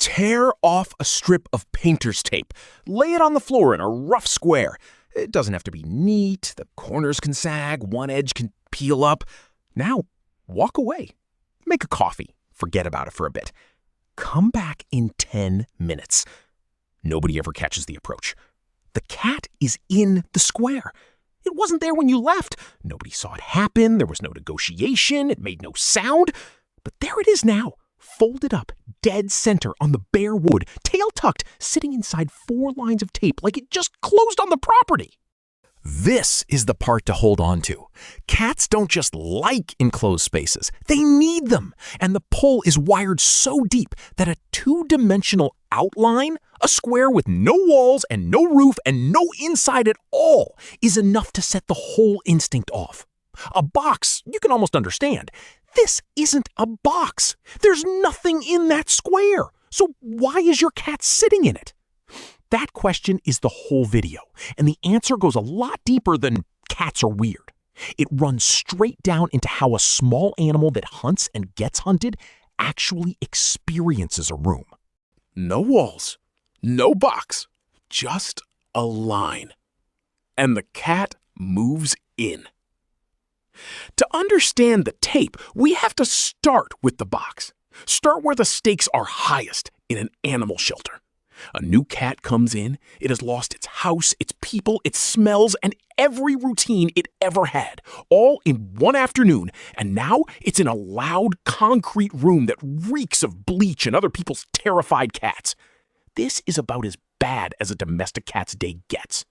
Tear off a strip of painter's tape. Lay it on the floor in a rough square. It doesn't have to be neat. The corners can sag. One edge can peel up. Now, walk away. Make a coffee. Forget about it for a bit. Come back in 10 minutes. Nobody ever catches the approach. The cat is in the square. It wasn't there when you left. Nobody saw it happen. There was no negotiation. It made no sound. But there it is now, folded up, dead center on the bare wood, tail tucked, sitting inside 4 lines of tape like it just closed on the property. This is the part to hold on to. Cats don't just like enclosed spaces. They need them. And the pull is wired so deep that a 2-dimensional outline, a square with no walls and no roof and no inside at all, is enough to set the whole instinct off. A box, you can almost understand. This isn't a box. There's nothing in that square. So why is your cat sitting in it? That question is the whole video, and the answer goes a lot deeper than cats are weird. It runs straight down into how a small animal that hunts and gets hunted actually experiences a room. No walls, no box, just a line. And the cat moves in. To understand the tape, we have to start with the box. Start where the stakes are highest, in an animal shelter. A new cat comes in, it has lost its house, its people, its smells, and every routine it ever had, all in one afternoon, and now it's in a loud concrete room that reeks of bleach and other people's terrified cats. This is about as bad as a domestic cat's day gets.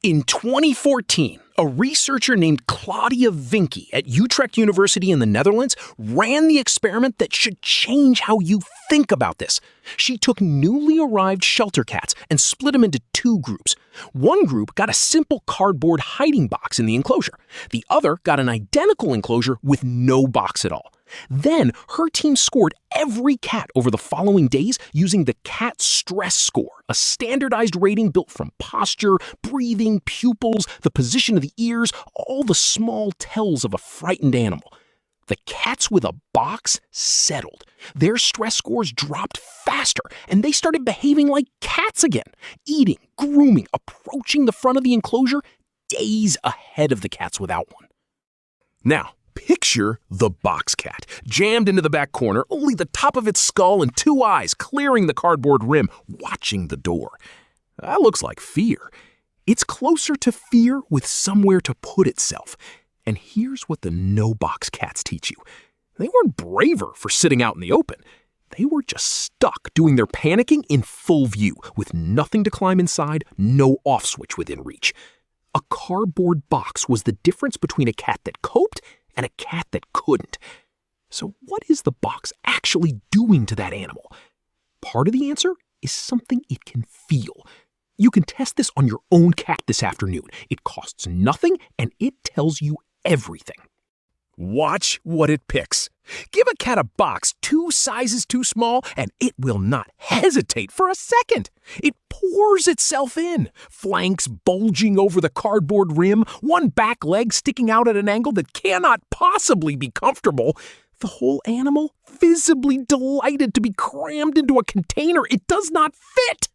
In 2014, a researcher named Claudia Vinke at Utrecht University in the Netherlands ran the experiment that should change how you think about this. She took newly arrived shelter cats and split them into 2 groups. One group got a simple cardboard hiding box in the enclosure. The other got an identical enclosure with no box at all. Then her team scored every cat over the following days using the cat stress score, a standardized rating built from posture, breathing, pupils, the position of the ears, all the small tells of a frightened animal. The cats with a box settled. Their stress scores dropped faster, and they started behaving like cats again, eating, grooming, approaching the front of the enclosure days ahead of the cats without one. Now, picture the box cat, jammed into the back corner, only the top of its skull and 2 eyes clearing the cardboard rim, watching the door. That looks like fear. It's closer to fear with somewhere to put itself. And here's what the no-box cats teach you. They weren't braver for sitting out in the open. They were just stuck doing their panicking in full view, with nothing to climb inside, no off switch within reach. A cardboard box was the difference between a cat that coped and a cat that couldn't. So what is the box actually doing to that animal? Part of the answer is something it can feel. You can test this on your own cat this afternoon. It costs nothing and it tells you everything. Watch what it picks. Give a cat a box 2 sizes too small and it will not hesitate for a second. It pours itself in, flanks bulging over the cardboard rim, one back leg sticking out at an angle that cannot possibly be comfortable. The whole animal visibly delighted to be crammed into a container it does not fit.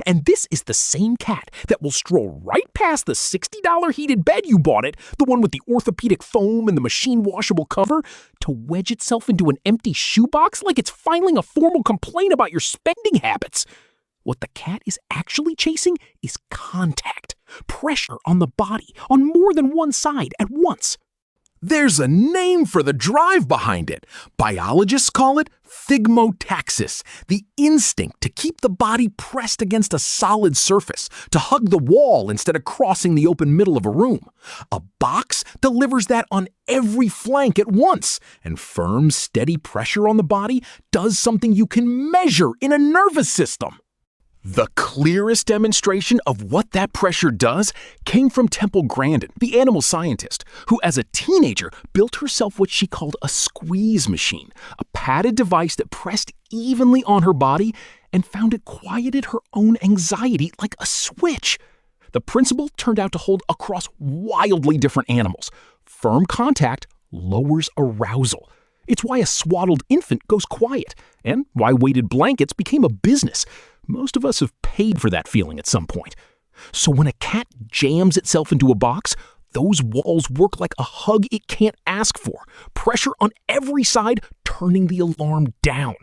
And this is the same cat that will stroll right past the $60 heated bed you bought it, the one with the orthopedic foam and the machine-washable cover, to wedge itself into an empty shoebox like it's filing a formal complaint about your spending habits. What the cat is actually chasing is contact, pressure on the body, on more than one side at once. There's a name for the drive behind it. Biologists call it thigmotaxis, the instinct to keep the body pressed against a solid surface, to hug the wall instead of crossing the open middle of a room. A box delivers that on every flank at once, and firm, steady pressure on the body does something you can measure in a nervous system. The clearest demonstration of what that pressure does came from Temple Grandin, the animal scientist, who as a teenager built herself what she called a squeeze machine, a padded device that pressed evenly on her body and found it quieted her own anxiety like a switch. The principle turned out to hold across wildly different animals. Firm contact lowers arousal. It's why a swaddled infant goes quiet, and why weighted blankets became a business. Most of us have paid for that feeling at some point. So when a cat jams itself into a box, those walls work like a hug it can't ask for. Pressure on every side, turning the alarm down.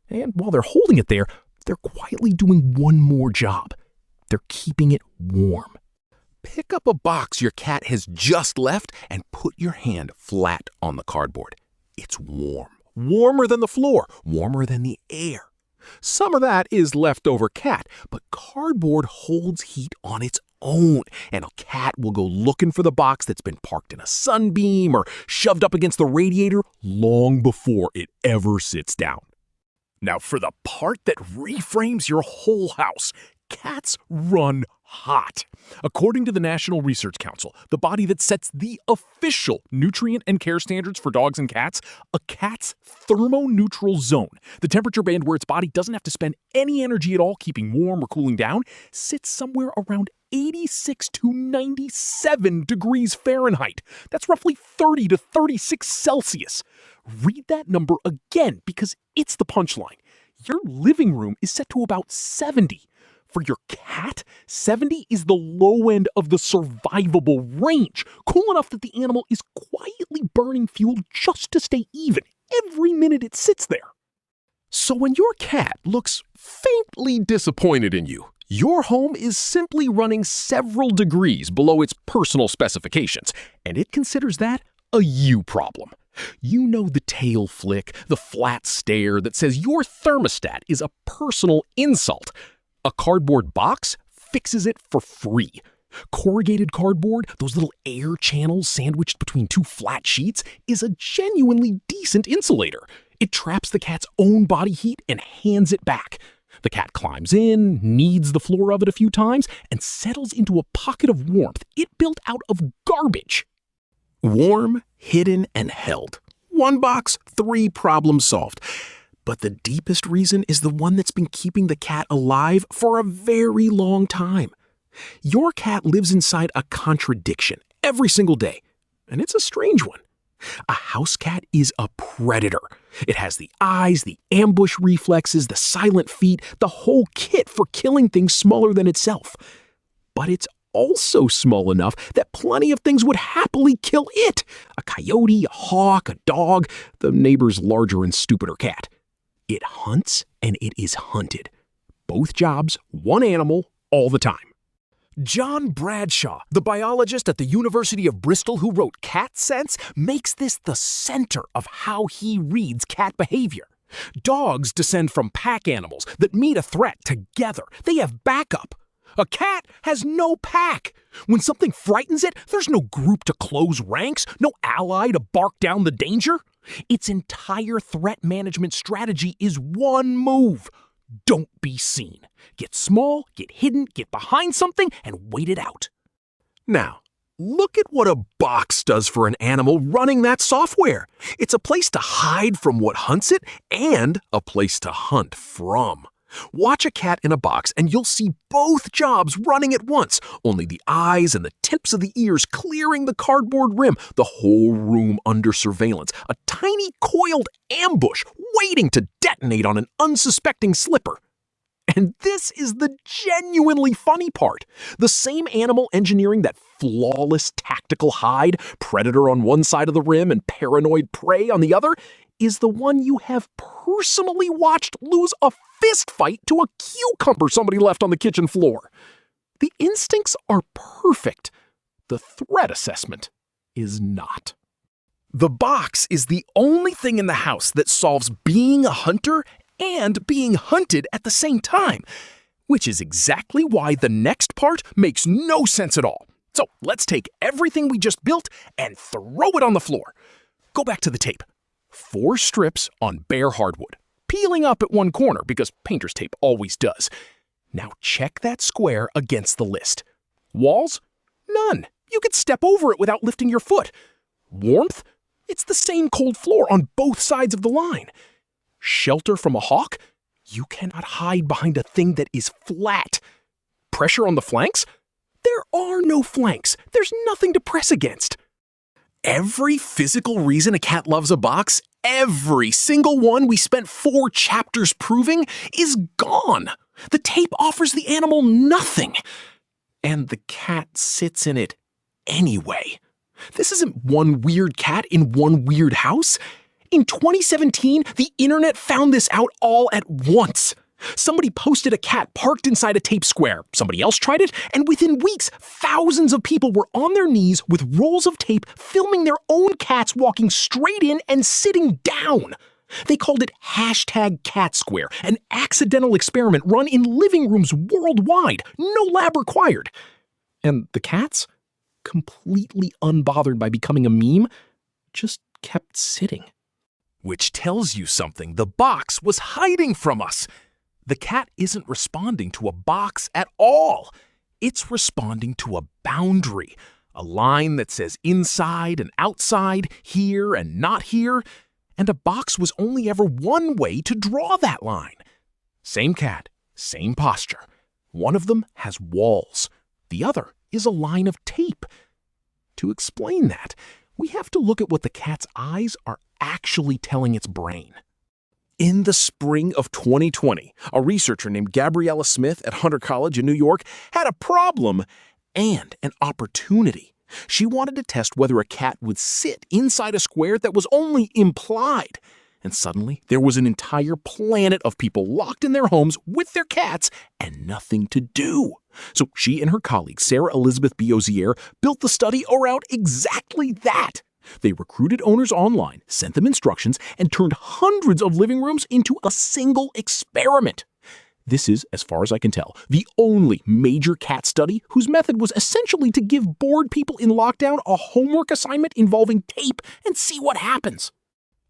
And while they're holding it there, they're quietly doing one more job. They're keeping it warm. Pick up a box your cat has just left and put your hand flat on the cardboard. It's warm. Warmer than the floor. Warmer than the air. Some of that is leftover cat, but cardboard holds heat on its own, and a cat will go looking for the box that's been parked in a sunbeam or shoved up against the radiator long before it ever sits down. Now for the part that reframes your whole house, cats run hot. According to the National Research Council, the body that sets the official nutrient and care standards for dogs and cats, a cat's thermoneutral zone, the temperature band where its body doesn't have to spend any energy at all keeping warm or cooling down, sits somewhere around 86 to 97 degrees Fahrenheit. That's roughly 30 to 36 Celsius. Read that number again because it's the punchline. Your living room is set to about 70. For your cat, 70 is the low end of the survivable range, cool enough that the animal is quietly burning fuel just to stay even every minute it sits there. So when your cat looks faintly disappointed in you, your home is simply running several degrees below its personal specifications, and it considers that a you problem. You know the tail flick, the flat stare that says your thermostat is a personal insult. A cardboard box fixes it for free. Corrugated cardboard, those little air channels sandwiched between two flat sheets, is a genuinely decent insulator. It traps the cat's own body heat and hands it back. The cat climbs in, kneads the floor of it a few times, and settles into a pocket of warmth it built out of garbage. Warm, hidden, and held. One box, 3 problems solved. But the deepest reason is the one that's been keeping the cat alive for a very long time. Your cat lives inside a contradiction every single day, and it's a strange one. A house cat is a predator. It has the eyes, the ambush reflexes, the silent feet, the whole kit for killing things smaller than itself. But it's also small enough that plenty of things would happily kill it. A coyote, a hawk, a dog, the neighbor's larger and stupider cat. It hunts and it is hunted. Both jobs, one animal, all the time. John Bradshaw, the biologist at the University of Bristol who wrote Cat Sense, makes this the center of how he reads cat behavior. Dogs descend from pack animals that meet a threat together. They have backup. A cat has no pack. When something frightens it, there's no group to close ranks, no ally to bark down the danger. Its entire threat management strategy is one move. Don't be seen. Get small, get hidden, get behind something, and wait it out. Now, look at what a box does for an animal running that software. It's a place to hide from what hunts it and a place to hunt from. Watch a cat in a box and you'll see both jobs running at once, only the eyes and the tips of the ears clearing the cardboard rim, the whole room under surveillance, a tiny coiled ambush waiting to detonate on an unsuspecting slipper. And this is the genuinely funny part. The same animal engineering that flawless tactical hide, predator on one side of the rim and paranoid prey on the other, is the one you have personally watched lose a fist fight to a cucumber somebody left on the kitchen floor. The instincts are perfect. The threat assessment is not. The box is the only thing in the house that solves being a hunter and being hunted at the same time, which is exactly why the next part makes no sense at all. So let's take everything we just built and throw it on the floor. Go back to the tape. 4 strips on bare hardwood, peeling up at one corner because painter's tape always does. Now check that square against the list. Walls? None. You could step over it without lifting your foot. Warmth? It's the same cold floor on both sides of the line. Shelter from a hawk? You cannot hide behind a thing that is flat. Pressure on the flanks? There are no flanks. There's nothing to press against. Every physical reason a cat loves a box, Every single one we spent 4 chapters proving is gone. The tape offers the animal nothing. And the cat sits in it anyway. This isn't one weird cat in one weird house. In 2017, the internet found this out all at once. Somebody posted a cat parked inside a tape square. Somebody else tried it, and within weeks, thousands of people were on their knees with rolls of tape filming their own cats walking straight in and sitting down. They called it #CatSquare, an accidental experiment run in living rooms worldwide, no lab required. And the cats, completely unbothered by becoming a meme, just kept sitting. Which tells you something the box was hiding from us. The cat isn't responding to a box at all. It's responding to a boundary, a line that says inside and outside, here and not here, and a box was only ever one way to draw that line. Same cat, same posture. One of them has walls. The other is a line of tape. To explain that, we have to look at what the cat's eyes are actually telling its brain. In the spring of 2020, a researcher named Gabriella Smith at Hunter College in New York had a problem and an opportunity. She wanted to test whether a cat would sit inside a square that was only implied. And suddenly, there was an entire planet of people locked in their homes with their cats and nothing to do. So she and her colleague, Sarah Elizabeth Biozier, built the study around exactly that. They recruited owners online, sent them instructions, and turned hundreds of living rooms into a single experiment. This is, as far as I can tell, the only major cat study whose method was essentially to give bored people in lockdown a homework assignment involving tape and see what happens.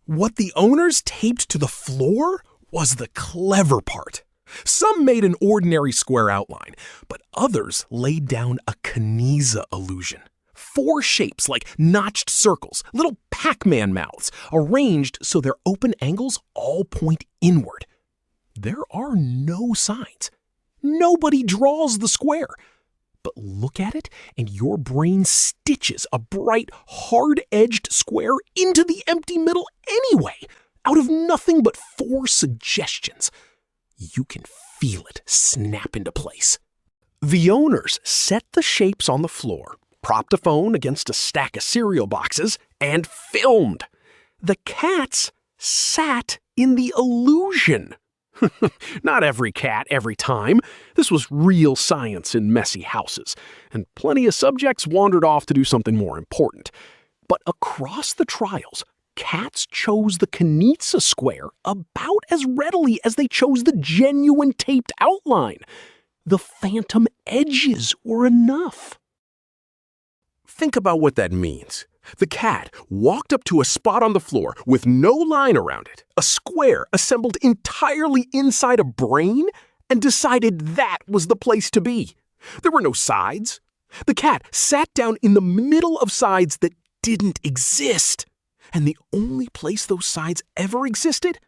What the owners taped to the floor was the clever part. Some made an ordinary square outline, but others laid down a Kanizsa illusion. 4 shapes like notched circles, little Pac-Man mouths, arranged so their open angles all point inward. There are no signs. Nobody draws the square. But look at it, and your brain stitches a bright, hard-edged square into the empty middle anyway, out of nothing but 4 suggestions. You can feel it snap into place. The owners set the shapes on the floor, propped a phone against a stack of cereal boxes, and filmed. The cats sat in the illusion. Not every cat, every time. This was real science in messy houses, and plenty of subjects wandered off to do something more important. But across the trials, cats chose the Kanizsa square about as readily as they chose the genuine taped outline. The phantom edges were enough. Think about what that means. The cat walked up to a spot on the floor with no line around it, a square assembled entirely inside a brain, and decided that was the place to be. There were no sides. The cat sat down in the middle of sides that didn't exist. And the only place those sides ever existed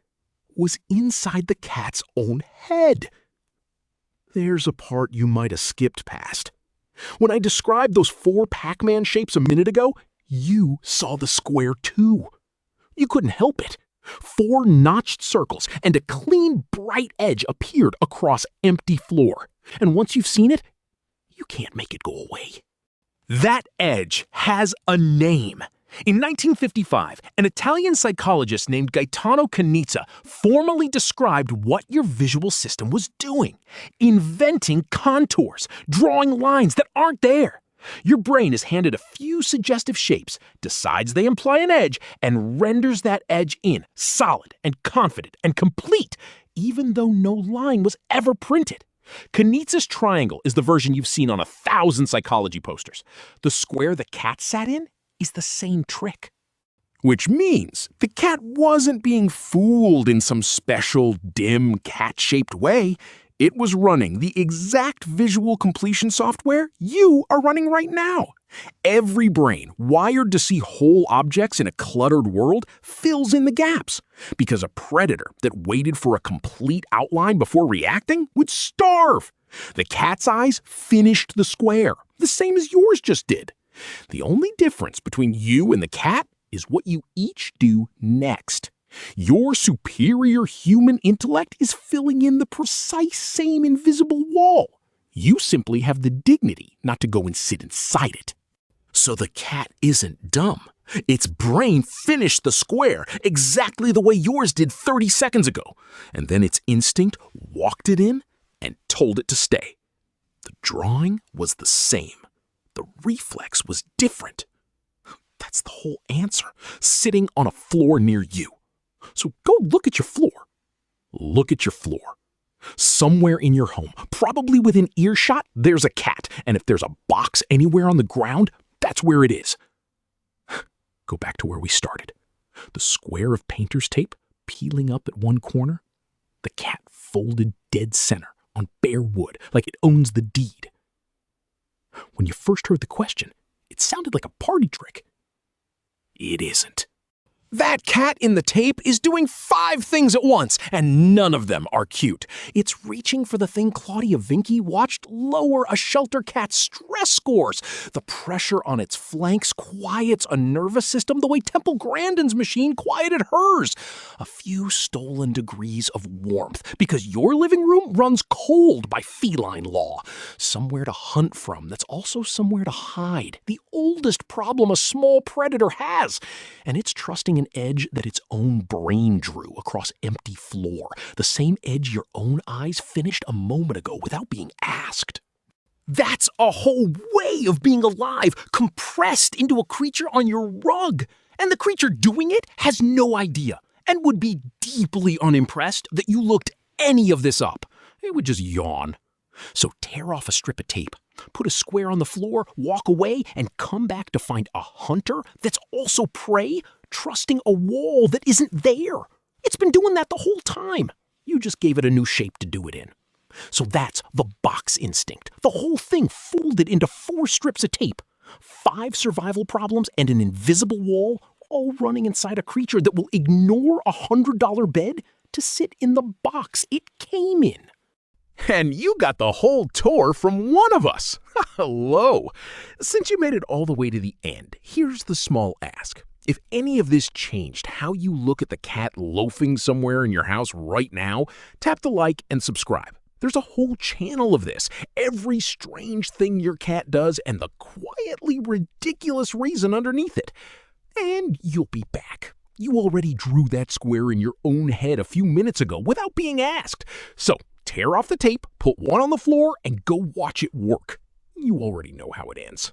was inside the cat's own head. There's a part you might have skipped past. When I described those 4 Pac-Man shapes a minute ago, you saw the square too. You couldn't help it. 4 notched circles and a clean, bright edge appeared across empty floor. And once you've seen it, you can't make it go away. That edge has a name. In 1955, an Italian psychologist named Gaetano Kanizsa formally described what your visual system was doing, inventing contours, drawing lines that aren't there. Your brain is handed a few suggestive shapes, decides they imply an edge, and renders that edge in, solid and confident and complete, even though no line was ever printed. Kanizsa's triangle is the version you've seen on 1,000 psychology posters. The square the cat sat in is the same trick. Which means the cat wasn't being fooled in some special, dim, cat-shaped way. It was running the exact visual completion software you are running right now. Every brain wired to see whole objects in a cluttered world fills in the gaps, because a predator that waited for a complete outline before reacting would starve. The cat's eyes finished the square, the same as yours just did. The only difference between you and the cat is what you each do next. Your superior human intellect is filling in the precise same invisible wall. You simply have the dignity not to go and sit inside it. So the cat isn't dumb. Its brain finished the square exactly the way yours did 30 seconds ago, and then its instinct walked it in and told it to stay. The drawing was the same. The reflex was different. That's the whole answer, sitting on a floor near you. So go look at your floor. Look at your floor. Somewhere in your home, probably within earshot, there's a cat, and if there's a box anywhere on the ground, that's where it is. Go back to where we started. The square of painter's tape peeling up at one corner, the cat folded dead center on bare wood like it owns the deed. When you first heard the question, it sounded like a party trick. It isn't. That cat in the tape is doing 5 things at once, and none of them are cute. It's reaching for the thing Claudia Vinky watched lower a shelter cat's stress scores. The pressure on its flanks quiets a nervous system the way Temple Grandin's machine quieted hers. A few stolen degrees of warmth, because your living room runs cold by feline law. Somewhere to hunt from that's also somewhere to hide. The oldest problem a small predator has. And it's trusting an edge that its own brain drew across empty floor, the same edge your own eyes finished a moment ago without being asked. That's a whole way of being alive, compressed into a creature on your rug. And the creature doing it has no idea and would be deeply unimpressed that you looked any of this up. It would just yawn. So tear off a strip of tape, put a square on the floor, walk away, and come back to find a hunter that's also prey, trusting a wall that isn't there. It's been doing that the whole time. You just gave it a new shape to do it in. So that's the box instinct. The whole thing folded into 4 strips of tape. 5 survival problems and an invisible wall, all running inside a creature that will ignore a $100 bed to sit in the box it came in. And you got the whole tour from one of us. Hello. Since you made it all the way to the end, here's the small ask. If any of this changed how you look at the cat loafing somewhere in your house right now, tap the like and subscribe. There's a whole channel of this. Every strange thing your cat does and the quietly ridiculous reason underneath it. And you'll be back. You already drew that square in your own head a few minutes ago without being asked. So tear off the tape, put one on the floor, and go watch it work. You already know how it ends.